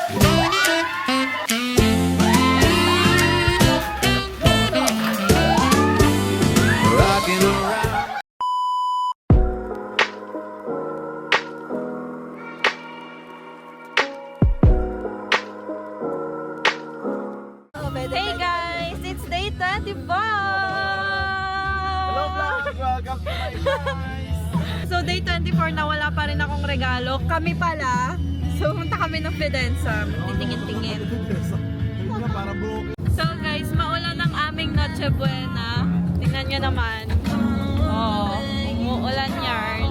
Hey guys, it's day 24! Hello vlog! Welcome to my guys! So day 24 na wala pa rin akong regalo. Kami pala, so pumunta kami ng Fidenza. Titingin-tingin. Hindi na para broken. So guys, maulan ang aming Noche Buena. Tingnan nyo naman. Oh, umuulan yarn.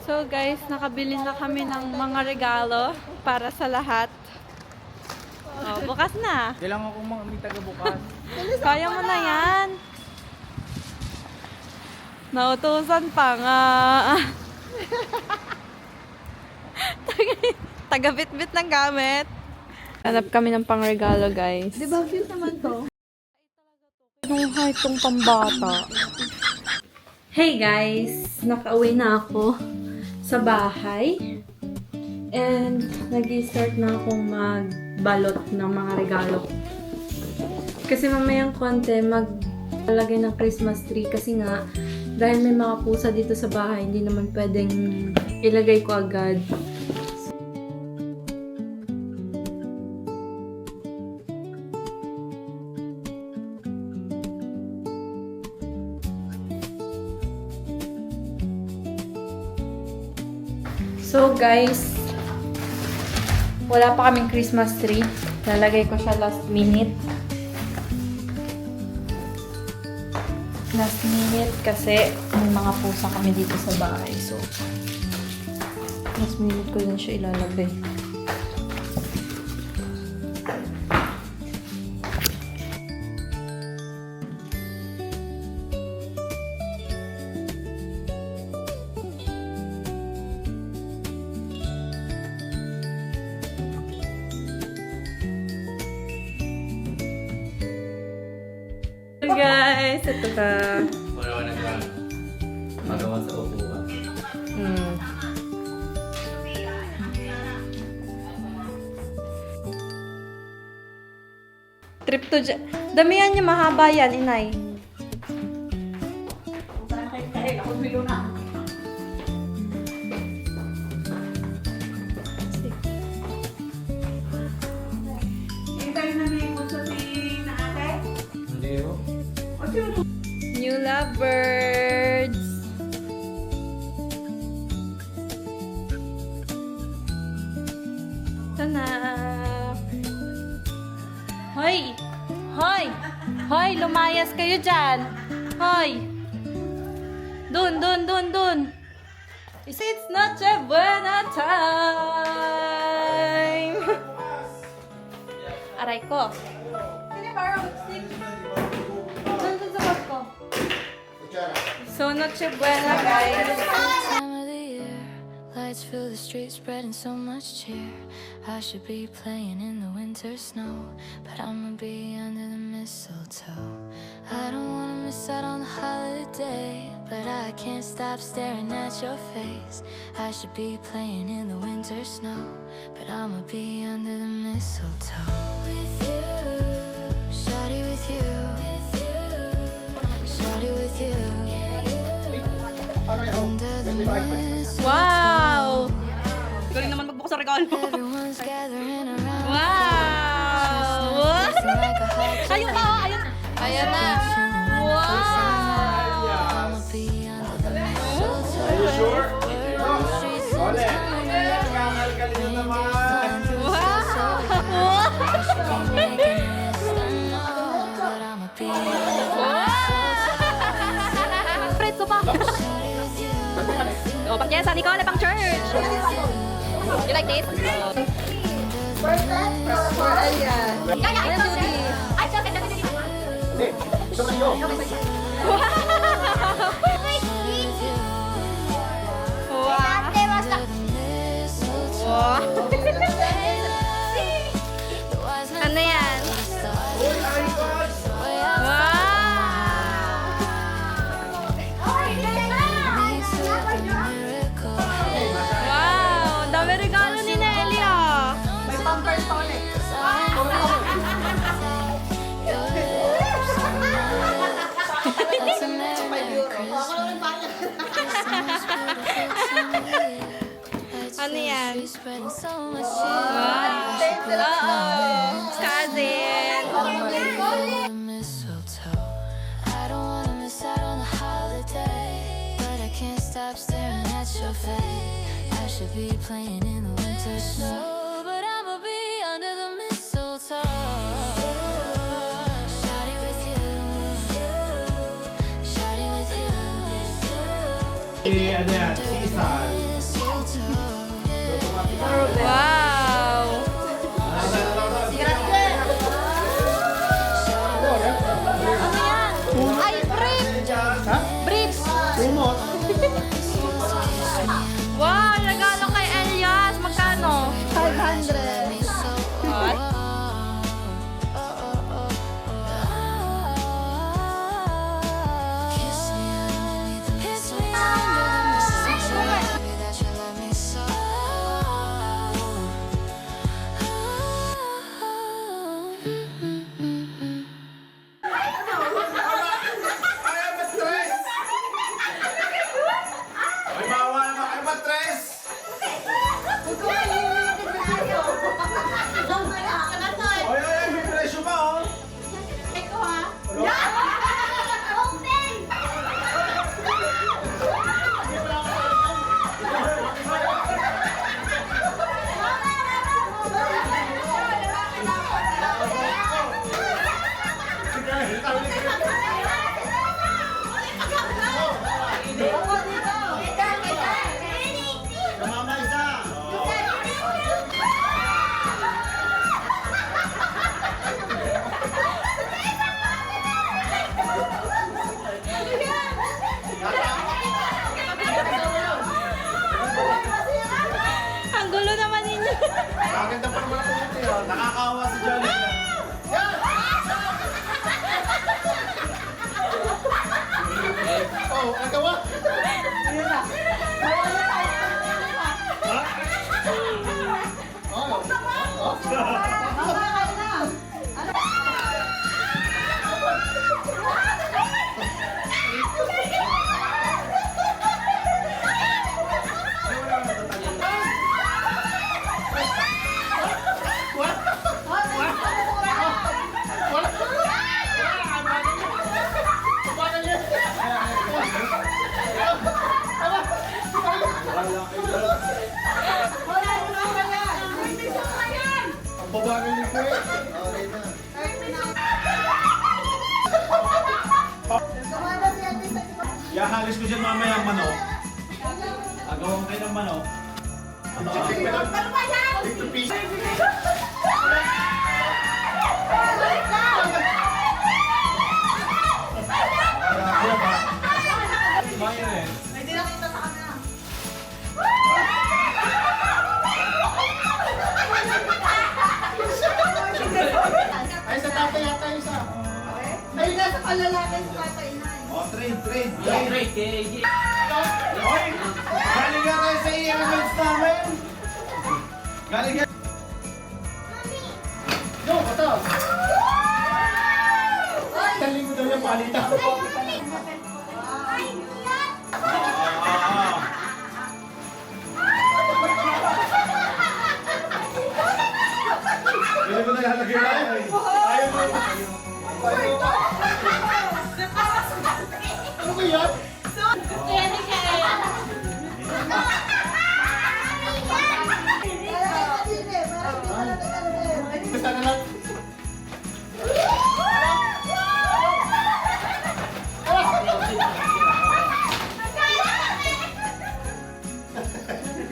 So guys, nakabili na kami ng mga regalo para sa lahat. Oh, bukas na. Kailangan ko may taga-bukas. Kaya mo na yan. Nautusan pa nga. Taga-bit-bit ng gamit. Hanap kami ng pangregalo, guys. Di ba cute naman to? Anong height tong pambata? Hey guys! Nakauwi na ako sa bahay. And nag-start na akong magbalot ng mga regalo. Kasi mamayang konti maglalagay ng Christmas tree. Kasi nga, dahil may mga pusa dito sa bahay, hindi naman pwedeng ilagay ko agad. So guys, wala pa kaming Christmas tree. Lalagay ko siya last minute. Last minute kasi may mga pusa kami dito sa bahay. So, last minute ko din siya ilalagay. Guys, ito ka. Wala na ka. Magawa sa upuan. Trip to damihan niya, mahaba yan, inay. Hindi oh. New lovebirds. Tana. Hoy! Hoy! Hoy! Lumayas kayo dyan! Hoy! Dun! It's not a buena time! Aray ko. Sino ba stick? Nandun sa bag ko. So, Noche Buena, guys. Time of the year, lights fill the streets, spreading so much cheer. I should be playing in the winter snow, but I'ma be under the mistletoe. I don't wanna miss out on the holiday, but I can't stop staring at your face. I should be playing in the winter snow, but I'ma be under the mistletoe. With you, shawty with you, shawty with you. Under the mistletoe. Wow! Galing naman magbukas sa regalo. Everyone's gathering around. Wow! Like a hot Ayun na! Ayun! Ayun na! Wow! I'ma be under the mistletoe. Are you sure? Streets Ole! and Kakalkalin na naman! Wow! making it snow, but I'ma be under the Pretso pa! O, pang Jessa, Nicole, pang church! You like this? For ayan. Ayan, Judy! Hindi, ito na yun. Wow! Wow! Ano yan? Uy, ay ko! should be playing in the winter snow, but I'ma be under the mistletoe. Shawty with you, shawty with you. Ano yan? Season. Wow! Ay, brief! Brief! Sumot. Wow! Regalo kay Elias! Magkano? 500. What? Kiss me underneath the mistletoe. Baby, that you love me so. Ay, bawa naman kayo matres! Ay, may presyo pa, oh! Kamama isa! Ang gulo naman ninyo. Maganda pa naman ang puti, oh. Nakakawa si Johnny. Oh, nagawa! Ang babagal ni Kuya. Yahalis ko dyan mamaya ang manok. Agawan kayo ng manok. Ano ba yan? Dito piece. Ay, sa tatay yata isa. Ay, nasa kalalaki sa tatay na. Oh, trade. Oy! Galing nga tayo sa i-events namin! Galing nga... Yo, bata! Galing ko daw yung palita. Hindi mo nalalagay na yun. Ayaw mo. Ano ba yan? Basta na lang.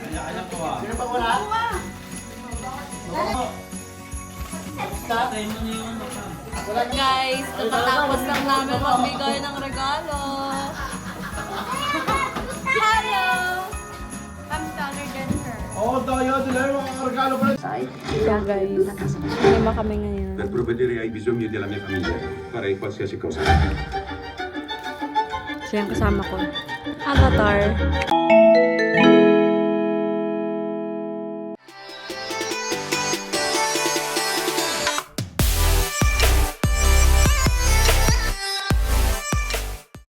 Kanya-kanya ko ah. Sino pa wala? Stop. Guys, katatapos lang namin magbigay ng regalo. Hello! I'm taller than her. Oo, tayo. Dila yung mga regalo pa rin. So guys, lima kami ngayon. Per provvedere ai bisogni della mia famiglia farei qualsiasi cosa. Siya yung kasama ko. Avatar.